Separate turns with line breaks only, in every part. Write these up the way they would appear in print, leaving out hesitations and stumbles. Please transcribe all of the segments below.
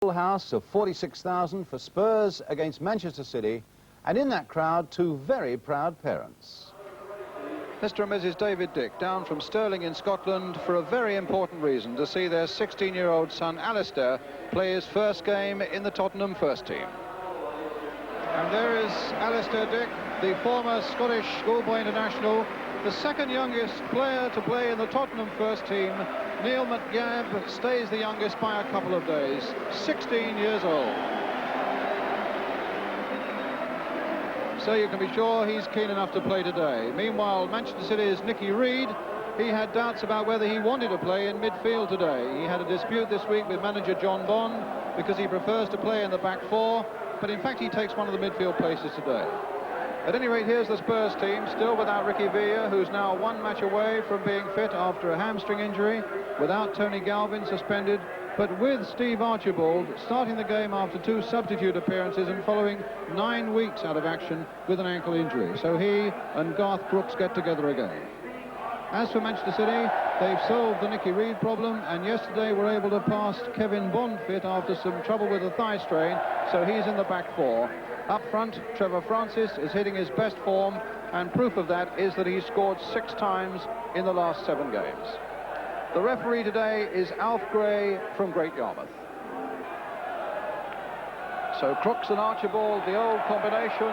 full house of 46,000 for Spurs against Manchester City, and in that crowd, two very proud parents.
Mr. and Mrs. David Dick, down from Stirling in Scotland for a very important reason, to see their 16-year-old son Alistair play his first game in the Tottenham first team. And there is Alistair Dick, the former Scottish schoolboy international, the second youngest player to play in the Tottenham first team. Neil McGabb stays the youngest by a couple of days, 16 years old. So you can be sure he's keen enough to play today. Meanwhile, Manchester City's Nicky Reed, he had doubts about whether he wanted to play in midfield today. He had a dispute this week with manager John Bond because he prefers to play in the back four, but in fact he takes one of the midfield places today. At any rate, here's the Spurs team, still without Ricky Villa, who's now one match away from being fit after a hamstring injury, without Tony Galvin suspended, but with Steve Archibald starting the game after two substitute appearances and following 9 weeks out of action with an ankle injury. So he and Garth Crooks get together again. As for Manchester City, they've solved the Nicky Reed problem, and yesterday were able to pass Kevin Bond fit after some trouble with a thigh strain, so he's in the back four. Up front, Trevor Francis is hitting his best form, and proof of that is that he's scored 6 times in the last 7 games. The referee today is Alf Gray from Great Yarmouth. So Crooks and Archibald, the old combination,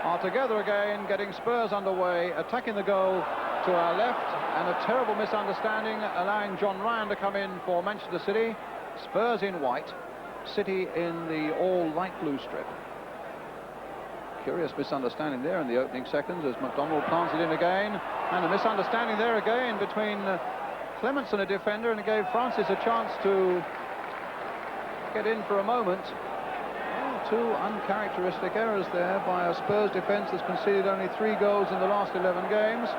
are together again, getting Spurs underway, attacking the goal to our left, and a terrible misunderstanding allowing John Ryan to come in for Manchester City. Spurs in white, City in the all light blue strip. Curious misunderstanding there in the opening seconds as McDonald plants it in again, and a misunderstanding there again between Clemence and a defender, and it gave Francis a chance to get in for a moment. Well, 2 uncharacteristic errors there by a Spurs defence that's conceded only 3 goals in the last 11 games.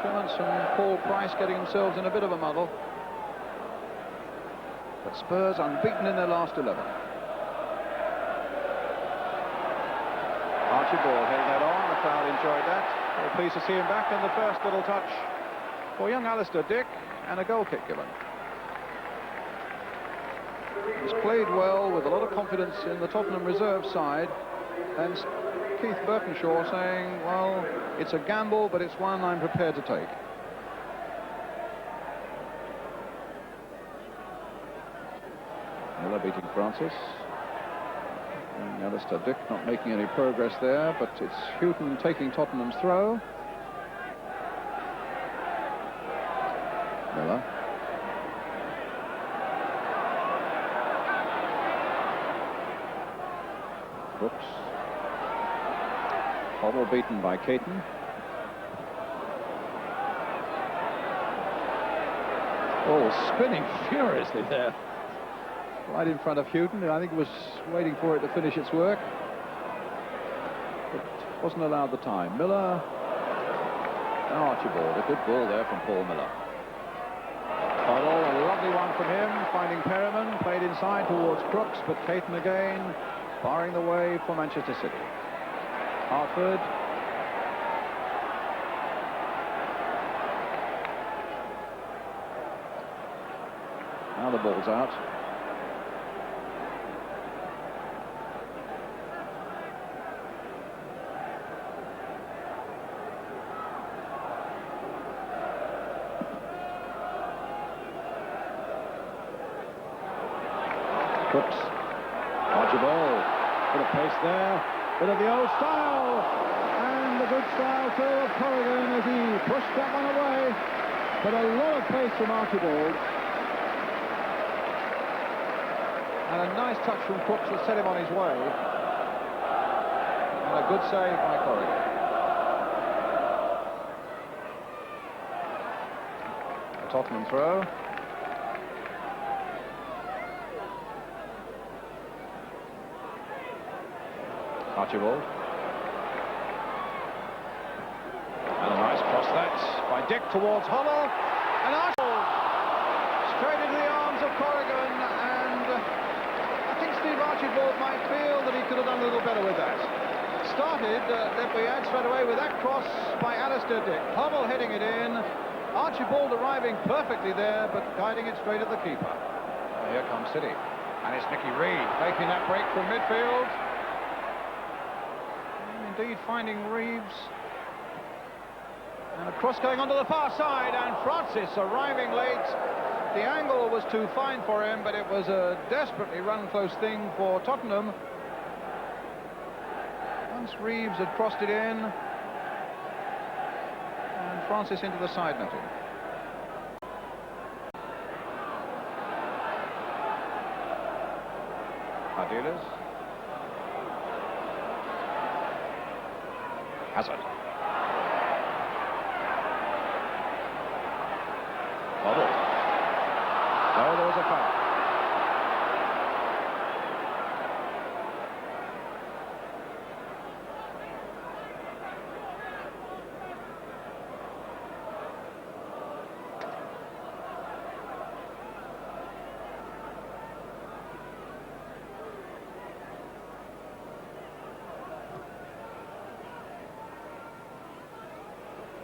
Clemence and Paul Price getting themselves in a bit of a muddle. But Spurs unbeaten in their last 11. Archibald hitting that on, the crowd enjoyed that. Very pleased to see him back, and the first little touch for young Alistair Dick, and a goal kick given. He's played well with a lot of confidence in the Tottenham reserve side, and Keith Birkinshaw saying, well, it's a gamble, but it's one I'm prepared to take. Miller beating Francis. And Alistair Dick not making any progress there, but it's Hughton taking Tottenham's throw. Miller. Crooks. Hoddle beaten by Caton. Oh, spinning furiously there. Right in front of Hughton, I think it was waiting for it to finish its work. But wasn't allowed the time. Miller and Archibald. A good ball there from Paul Miller. Hoddle, a lovely one from him, finding Perryman, played inside towards Crooks, but Caton again, barring the way for Manchester City. Hartford. Now the ball's out. Crooks, Archibald, bit of pace there, bit of the old style, and the good style too of Corrigan as he pushed that one away, but a lot of pace from Archibald. And a nice touch from Crooks that set him on his way, and a good save by Corrigan. A Tottenham throw. Archibald. And a nice cross that by Dick towards Hoddle. And Archibald straight into the arms of Corrigan. And I think Steve Archibald might feel that he could have done a little better with that. Started, let me add straight away, with that cross by Alistair Dick. Hoddle heading it in. Archibald arriving perfectly there, but guiding it straight at the keeper. Here comes City. And it's Nicky Reid making that break from midfield. And indeed finding Reeves. And a cross going onto the far side, and Francis arriving late. The angle was too fine for him, but it was a desperately run-close thing for Tottenham. Once Reeves had crossed it in, and Francis into the side netting. Ardiles. Hazard. Hoddle. No, there was a foul.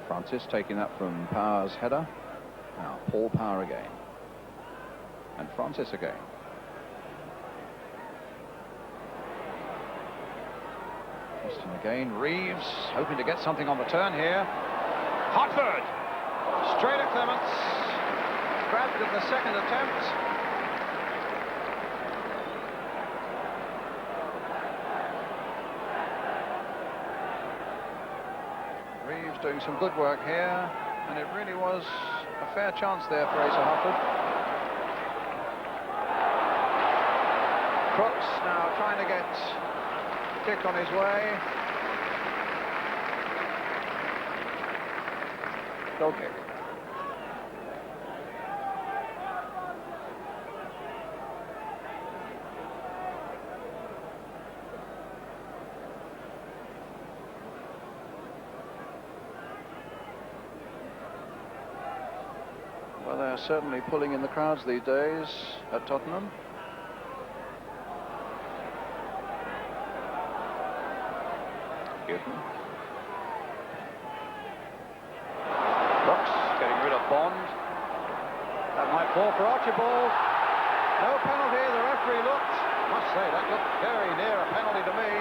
Francis taking that from Power's header. Now Paul Power again. And Francis again. Houston again. Reeves hoping to get something on the turn here. Hartford. Straight at Clemence. Grabbed at the second attempt. Reeves doing some good work here, and it really was a fair chance there for Asa Hartford. Crooks now trying to get kick on his way. Goal kick. Well, they're certainly pulling in the crowds these days at Tottenham. Hughton. Crooks getting rid of Bond. That might fall for Archibald. No penalty. The referee looked. Must say that looked very near a penalty to me.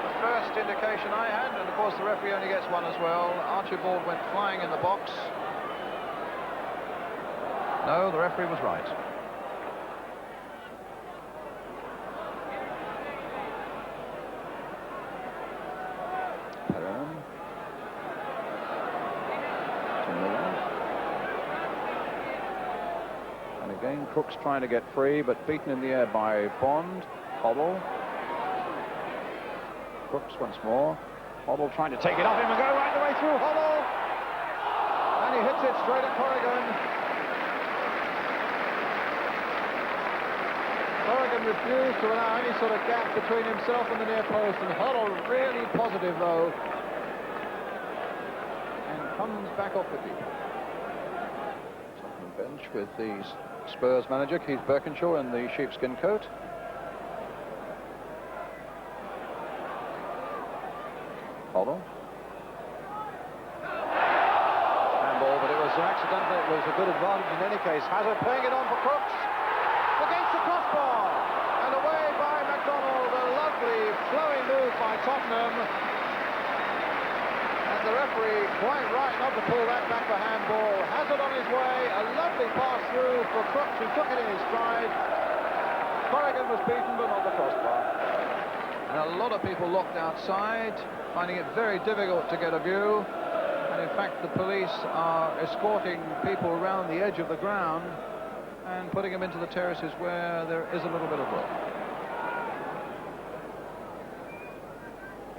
The first indication I had, and of course the referee only gets one as well. Archibald went flying in the box. No, the referee was right. Perryman. And again, Crooks trying to get free, but beaten in the air by Bond. Hoddle. Crooks once more. Hoddle trying to take it off him and go right the way through. Hoddle! And he hits it straight at Corrigan. Corrigan refused to allow any sort of gap between himself and the near post, and Hoddle really positive though, and comes back off the keeper. Tottenham bench with the Spurs manager Keith Birkinshaw in the sheepskin coat. Hoddle. Handball, but it was accidental. It was a good advantage in any case. Hazard playing it on for Crooks. Against the crossbar, and away by McDonald. A lovely flowing move by Tottenham, and the referee quite right not to pull that back for handball. Hazard on his way, a lovely pass through for Crooks, who took it in his stride. Corrigan was beaten, but not the crossbar. And a lot of people looked outside, finding it very difficult to get a view, and in fact the police are escorting people around the edge of the ground and putting them into the terraces where there is a little bit of room.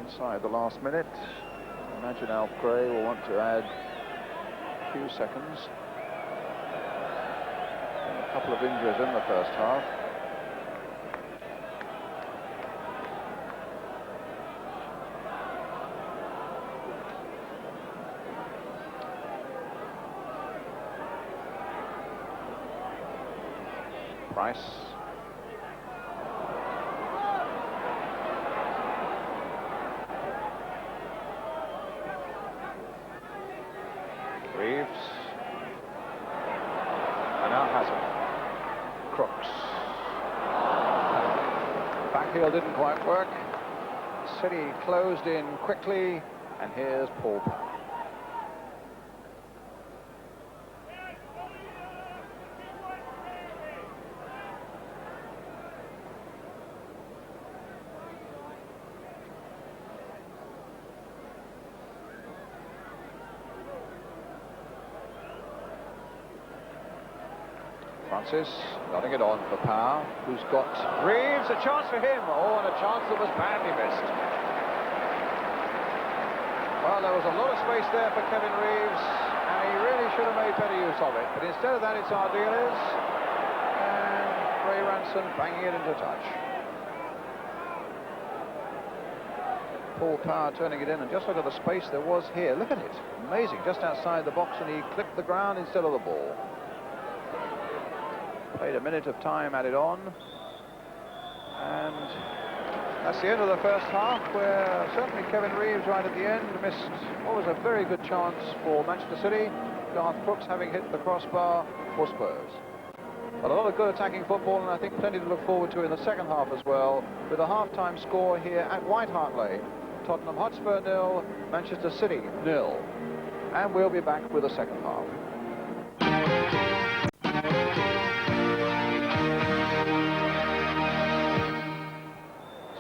Inside the last minute, imagine Alf Gray will want to add a few seconds. And a couple of injuries in the first half. Price. Reeves. And now Hazard. Crooks. heel didn't quite work. City closed in quickly, and here's Paul Power. Francis nodding it on for Power, who's got Reeves, a chance for him. Oh, and a chance that was badly missed. Well, there was a lot of space there for Kevin Reeves, and he really should have made better use of it. But instead of that, it's Ardiles, and Ray Ranson banging it into touch. Paul Power turning it in, and just look at the space there was here. Look at it. Amazing. Just outside the box, and he clipped the ground instead of the ball. Played a minute of time added on, and that's the end of the first half, where certainly Kevin Reeves right at the end missed what was a very good chance for Manchester City, Crooks having hit the crossbar for Spurs. But a lot of good attacking football, and I think plenty to look forward to in the second half as well, with a half-time score here at White Hart Lane. Tottenham Hotspur 0, Manchester City 0. And we'll be back with the second half.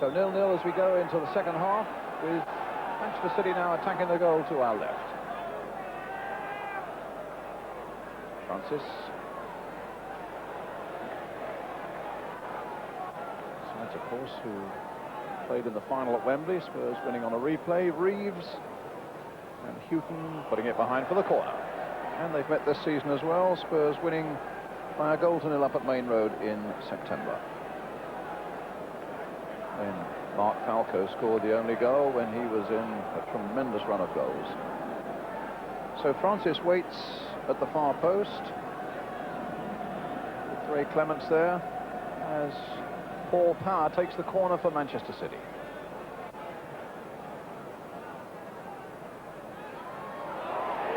So 0-0 as we go into the second half, with Manchester City now attacking the goal to our left. Francis. Sides, of course, who played in the final at Wembley. Spurs winning on a replay. Reeves and Hughton putting it behind for the corner. And they've met this season as well. Spurs winning by a goal to 0 up at Main Road in September. When Mark Falco scored the only goal when he was in a tremendous run of goals. So Francis waits at the far post with Ray Clemence there as Paul Power takes the corner for Manchester City.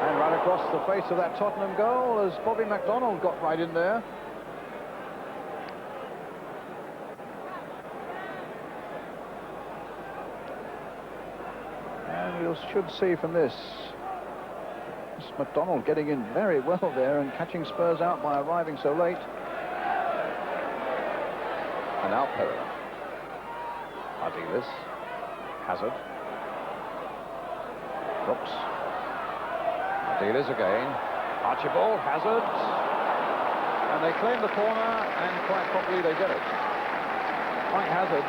And right across the face of that Tottenham goal as Bobby MacDonald got right in there. You should see from this MacDonald getting in very well there and catching Spurs out by arriving so late. And now Perryman. Ardiles. Hazard. Crooks. Ardiles again. Archibald. Hazard. And they claim the corner, and quite properly they get it. Mike Hazard.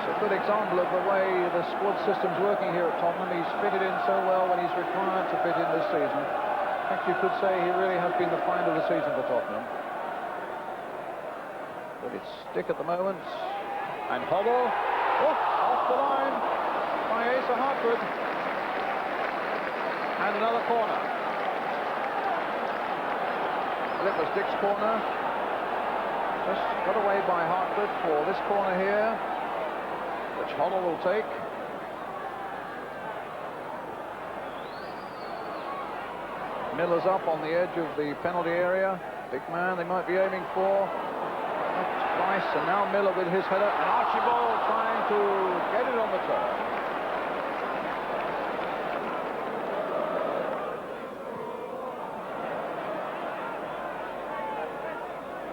A good example of the way the squad system's working here at Tottenham. He's fitted in so well when he's required to fit in this season. In fact, you could say he really has been the find of the season for Tottenham. But it's stick at the moment. And Hoddle. Oh, off the line by Asa Hartford. And another corner. Well, it was Dick's corner. Just got away by Hartford for this corner here, which Hoddle will take. Miller's up on the edge of the penalty area. Big man they might be aiming for. Twice, and now Miller with his header, and Archibald trying to get it on the turn.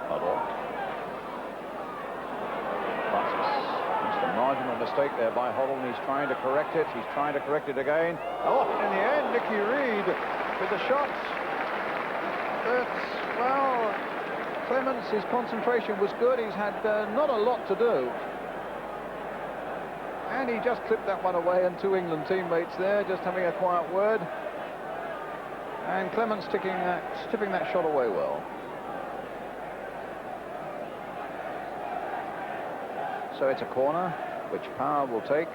Huddle. Marginal mistake there by Hoddle, and he's trying to correct it. He's trying to correct it again. Oh, in the end, Nicky Reed with the shot. But, well, Clemence, his concentration was good. He's had not a lot to do. And he just clipped that one away, and two England teammates there just having a quiet word. And Clemence tipping that shot away well. So it's a corner, which Power will take.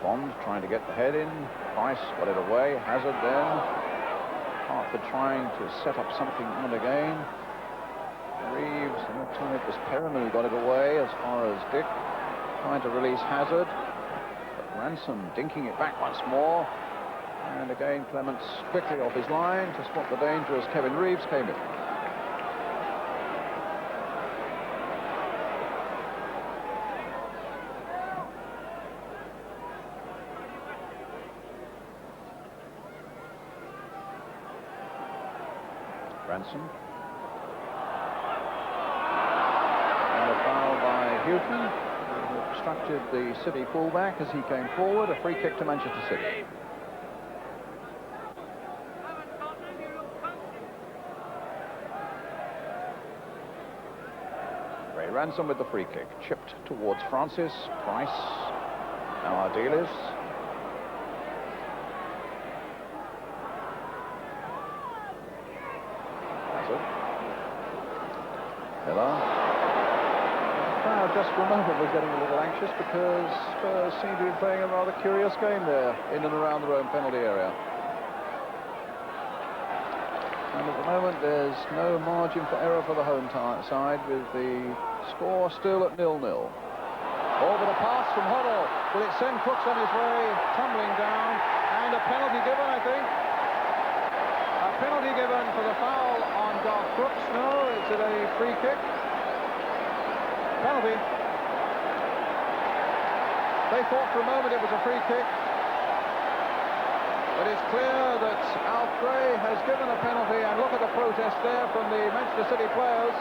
Bond trying to get the head in. Price got it away. Hazard then. Hartford trying to set up something on again. Reeves, and that time it was Perryman who got it away as far as Dick. Trying to release Hazard. But Ransom dinking it back once more. And again, Clemence quickly off his line to spot the danger as Kevin Reeves came in. Ransom. And a foul by Hughton, who obstructed the City fullback as he came forward. A free kick to Manchester City. Ray Ransom with the free kick. Chipped towards Francis. Price. Now Ardiles. Miller. The crowd just for a moment was getting a little anxious because Spurs seemed to be playing a rather curious game there in and around their own penalty area. And at the moment there's no margin for error for the home side, with the score still at 0-0. Over the pass from Hoddle. Will it send Crooks on his way, tumbling down, and a penalty given, I think. A penalty given for the foul on Crooks. No, it's a free kick. Penalty. They thought for a moment it was a free kick. But it's clear that Alf Gray has given a penalty, and look at the protest there from the Manchester City players.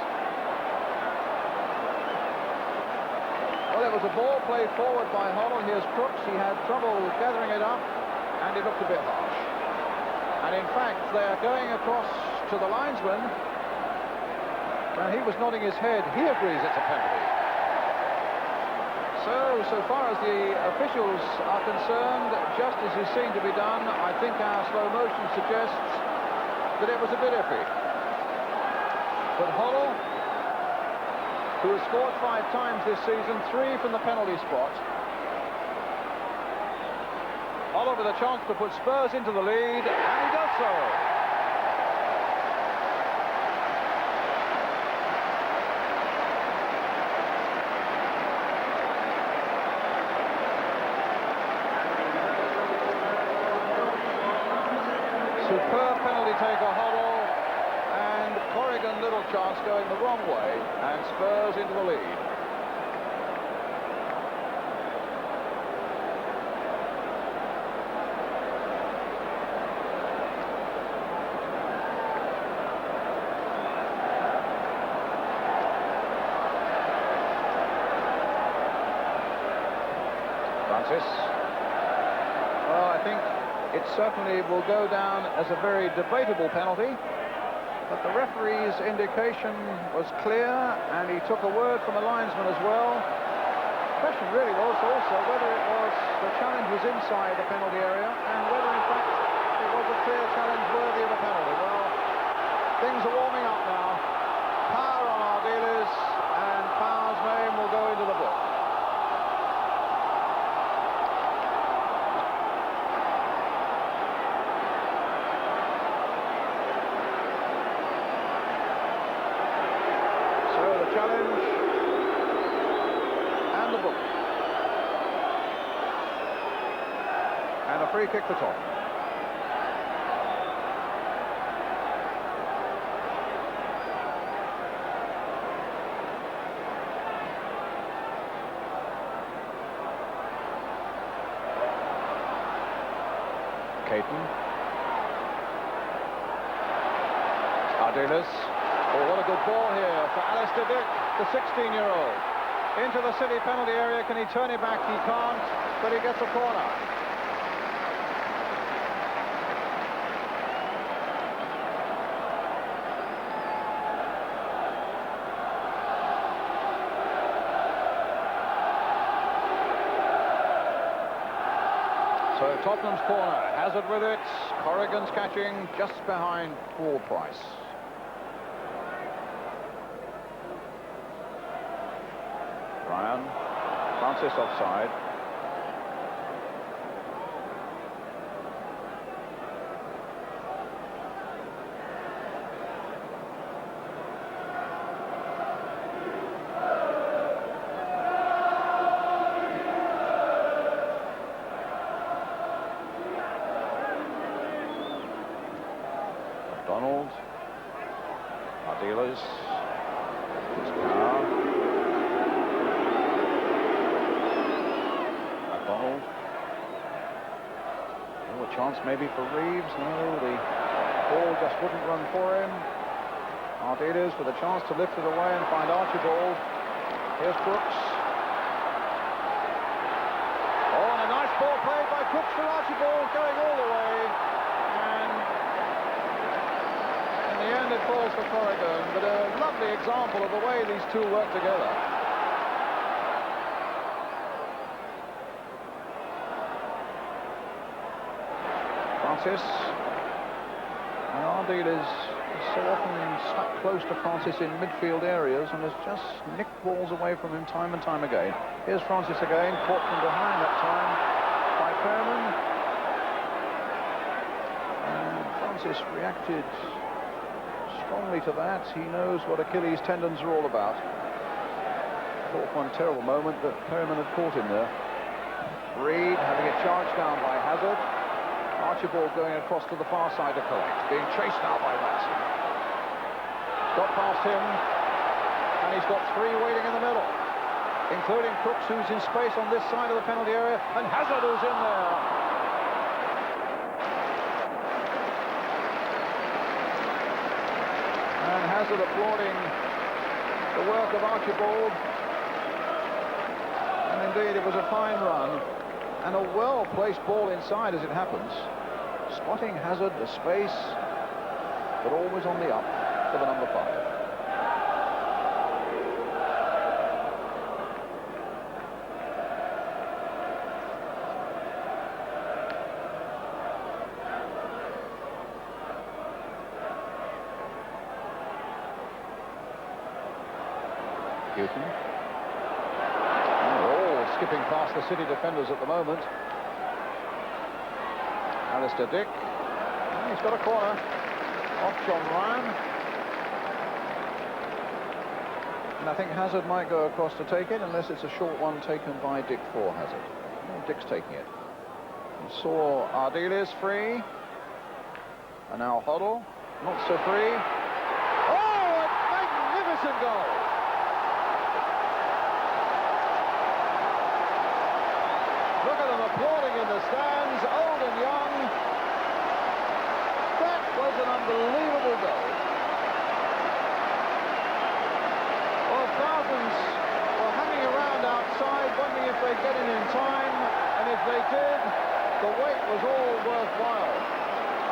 Well, it was a ball played forward by Hoddle. Here's Crooks. He had trouble gathering it up, and it looked a bit harsh. And in fact, they are going across to the linesman, and he was nodding his head. He agrees it's a penalty. So far as the officials are concerned, justice is seen to be done. I think our slow motion suggests that it was a bit iffy. But Hoddle, who has scored 5 times this season, 3 from the penalty spot. Hoddle with a chance to put Spurs into the lead, and he does so. Superb penalty taker Hoddle, and Corrigan little chance going the wrong way, and Spurs into the lead. Francis. Well, I think it certainly will go down as a very debatable penalty, but the referee's indication was clear, and he took a word from the linesman as well. The question really was also whether the challenge was inside the penalty area, and whether in fact it was a clear challenge worthy of a penalty. Well, things are warming up now. Power on Ardiles, and Power's name will go into the book. Challenge and the book, and a free kick for Tottenham. Caton. Ardiles. Oh, what a good ball here for Alistair Dick, the 16-year-old. Into the City penalty area. Can he turn it back? He can't, but he gets a corner. So Tottenham's corner. Hazard with it. Corrigan's catching just behind Paul Price. Ryan, Francis offside. MacDonald. Ardiles. It's Power. MacDonald. Oh, a chance maybe for Reeves. No, the ball just wouldn't run for him. Ardiles with a chance to lift it away and find Archibald. Here's Crooks. Oh, and a nice ball played by Crooks for Archibald, going all the way. And in the end, it falls for Corrigan. But a lovely example of the way these two work together. Francis. And Ardiles is so often stuck close to Francis in midfield areas and has just nicked balls away from him time and time again. Here's Francis again, caught from behind that time by Perryman. And Francis reacted strongly to that. He knows what Achilles tendons are all about. Caught one terrible moment, but Perryman had caught him there. Reed having it charged down by Hazard. Archibald going across to the far side to collect. Being chased now by Matson. Got past him, and he's got three waiting in the middle, including Crooks, who's in space on this side of the penalty area, and Hazard who's in there. And Hazard applauding the work of Archibald. And indeed, it was a fine run. And a well-placed ball inside as it happens. Spotting Hazard, the space, but always on the up for the number 5. Hughton. Skipping past the City defenders at the moment. Alistair Dick. He's got a corner. Off John Ryan. And I think Hazard might go across to take it, unless it's a short one taken by Dick for Hazard. Oh, Dick's taking it. We saw Ardiles free. And now Hoddle. Not so free. Oh, a magnificent goal! Applauding in the stands, old and young. That was an unbelievable goal. Well, thousands were hanging around outside, wondering if they'd get in time, and if they did, the wait was all worthwhile.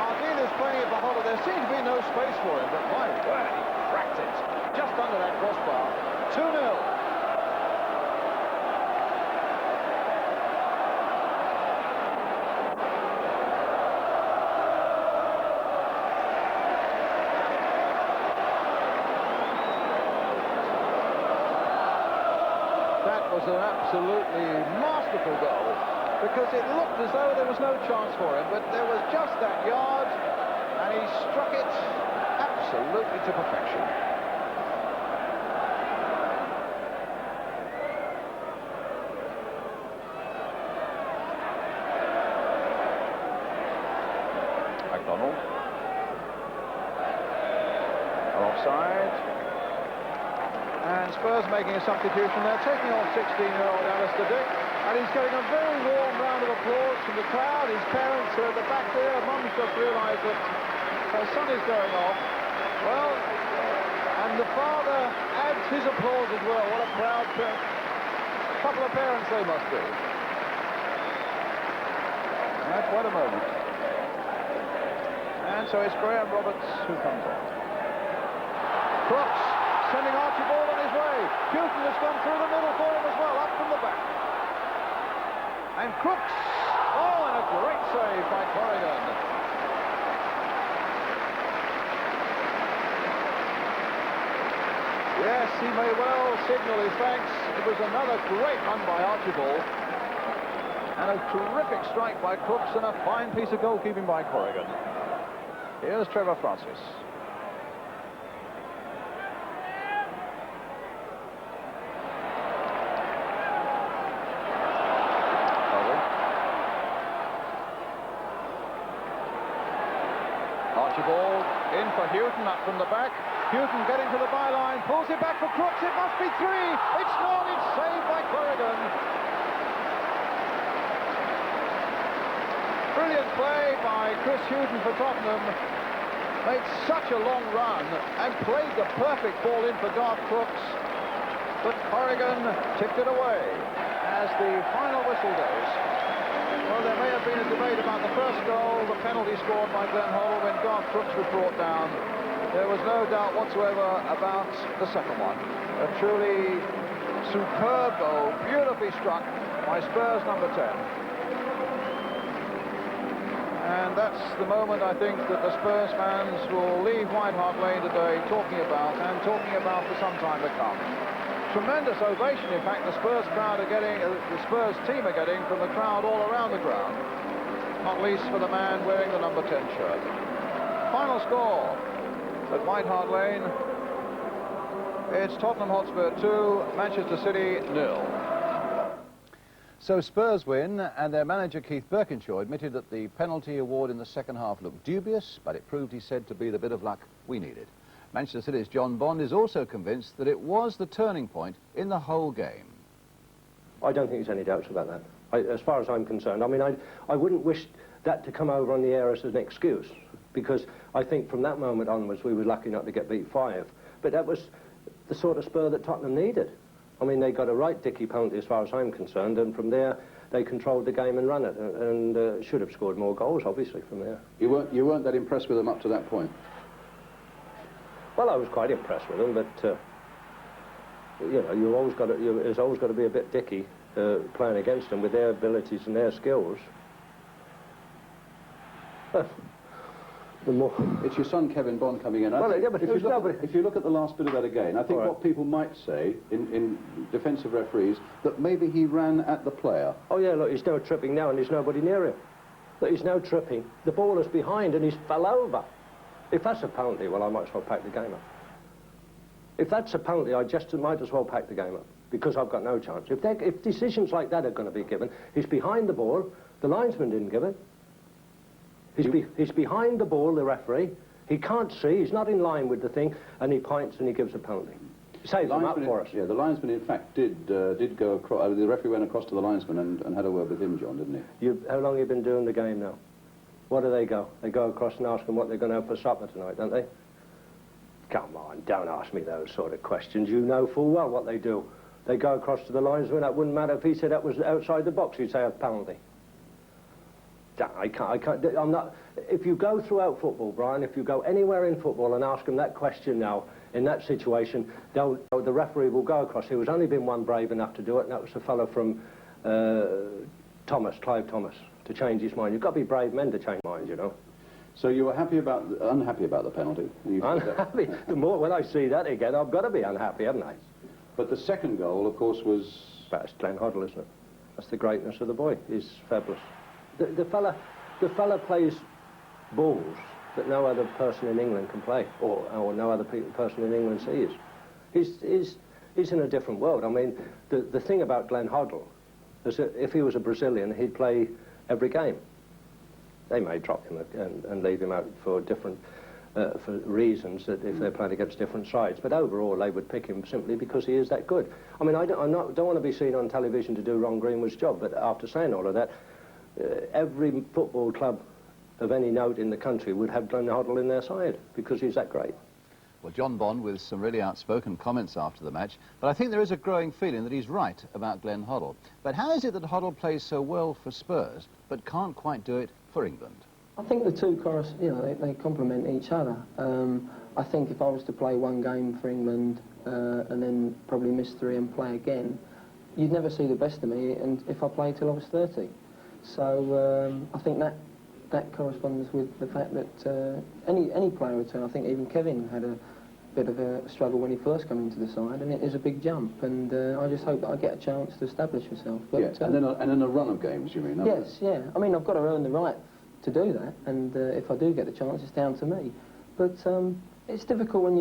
Ardiles playing it for Hoddle. There seemed to be no space for him, but my word, he cracked it just under that crossbar. 2-0. Was an absolutely masterful goal, because it looked as though there was no chance for him, but there was just that yard, and he struck it absolutely to perfection. MacDonald. Offside. And Spurs making a substitution. They're taking off 16-year-old Alistair Dick, and he's getting a very warm round of applause from the crowd. His parents are at the back there. Mum's just realised that her son is going off. Well, and the father adds his applause as well. What a proud couple of parents they must be. And that's quite a moment. And so it's Graham Roberts who comes on. Crooks sending Archibald on his way. Hughton has gone through the middle for him as well, up from the back. And Crooks, oh, and a great save by Corrigan. Yes, he may well signal his thanks. It was another great run by Archibald. And a terrific strike by Crooks, and a fine piece of goalkeeping by Corrigan. Here's Trevor Francis. Archibald In for Hughton, up from the back. Hughton getting to the byline, pulls it back for Crooks. It must be 3. It's not. It's saved by Corrigan. Brilliant play by Chris Hughton for Tottenham. Made such a long run and played the perfect ball in for Garth Crooks. But Corrigan tipped it away as the final whistle goes. Well, there may have been a debate about the first goal, the penalty scored by Glenn Hoddle when Garth Crooks was brought down. There was no doubt whatsoever about the second one. A truly superb goal, beautifully struck by Spurs number 10. And that's the moment, I think, that the Spurs fans will leave White Hart Lane today talking about for some time to come. Tremendous ovation, in fact, the Spurs crowd are getting, the Spurs team are getting from the crowd all around the ground, not least for the man wearing the number 10 shirt. Final score at White Hart Lane, it's Tottenham Hotspur 2, Manchester City 0.
So Spurs win, and their manager Keith Birkinshaw admitted that the penalty award in the second half looked dubious, but it proved, he said, to be the bit of luck we needed. Manchester City's John Bond is also convinced that it was the turning point in the whole game.
I don't think there's any doubts about that. As far as I'm concerned, I mean, I wouldn't wish that to come over on the air as an excuse, because I think from that moment onwards we were lucky not to get beat 5. But that was the sort of spur that Tottenham needed. I mean, they got a right dicky penalty as far as I'm concerned, and from there they controlled the game and run it, and should have scored more goals, obviously, from there.
You weren't that impressed with them up to that point?
Well, I was quite impressed with them, but you know, there's always got to be a bit dicky playing against them with their abilities and their skills. The more
it's your son Kevin Bond coming in.
Well, yeah, but
if you look at the last bit of that again, I think what people might say in defence of referees, that maybe he ran at the player.
Oh yeah, look, he's now tripping now and there's nobody near him. Look, he's now tripping. The ball is behind and he's fell over. If that's a penalty, well, I might as well pack the game up. If that's a penalty, I just might as well pack the game up, because I've got no chance. If decisions like that are going to be given, he's behind the ball, the linesman didn't give it. He's behind the ball, the referee. He can't see, he's not in line with the thing, and he points and he gives a penalty. Saves him up for us.
Yeah, the linesman, in fact, did go across. The referee went across to the linesman and had a word with him, John, didn't he?
How long have you been doing the game now? Where do they go? They go across and ask them what they're going to have for supper tonight, don't they? Come on, don't ask me those sort of questions. You know full well what they do. They go across to the linesman. That wouldn't matter if he said that was outside the box. He'd say a penalty. I can't, I'm not, if you go throughout football, Brian, if you go anywhere in football and ask them that question now, in that situation, the referee will go across. There was only been one brave enough to do it, and that was a fellow from Clive Thomas, to change his mind. You've got to be brave men to change minds, you know.
So you were unhappy about the penalty?
Unhappy? The more, when I see that again, I've got to be unhappy, haven't I?
But the second goal, of course, was...
That's Glenn Hoddle, isn't it? That's the greatness of the boy. He's fabulous. The fella plays balls that no other person in England can play, or no other person in England sees. He's in a different world. I mean, the thing about Glenn Hoddle is that if he was a Brazilian, he'd play every game. They may drop him and leave him out for different for reasons, that if they're playing against different sides. But overall, they would pick him simply because he is that good. I mean, I don't want to be seen on television to do Ron Greenwood's job, but after saying all of that, every football club of any note in the country would have Glenn Hoddle in their side, because he's that great.
Well, John Bond with some really outspoken comments after the match, but I think there is a growing feeling that he's right about Glenn Hoddle. But how is it that Hoddle plays so well for Spurs, but can't quite do it for England?
I think the two they complement each other. I think if I was to play one game for England and then probably miss 3 and play again, you'd never see the best of me, and if I played till I was 30. So I think that corresponds with the fact that any player would turn. I think even Kevin had a bit of a struggle when he first came into the side, and it is a big jump, and I just hope that I get a chance to establish myself. But,
yes, and then a run of games, you mean?
Yes, yeah. I mean, I've got to earn the right to do that, and if I do get the chance, it's down to me. But it's difficult when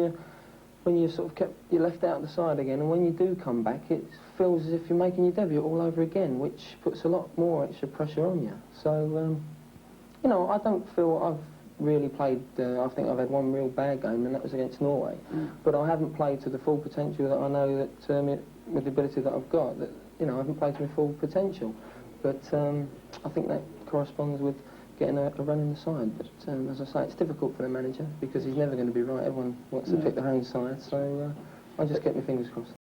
you sort of you're left out of the side again, and when you do come back, it feels as if you're making your debut all over again, which puts a lot more extra pressure on you. So, you know, I don't feel I've really played, I think I've had one real bad game, and that was against Norway. But I haven't played to the full potential that I know that, with the ability that I've got, that, I haven't played to my full potential. But I think that corresponds with getting a run in the side. But as I say, it's difficult for the manager because he's never going to be right. Everyone wants to pick their own side, so I just get my fingers crossed.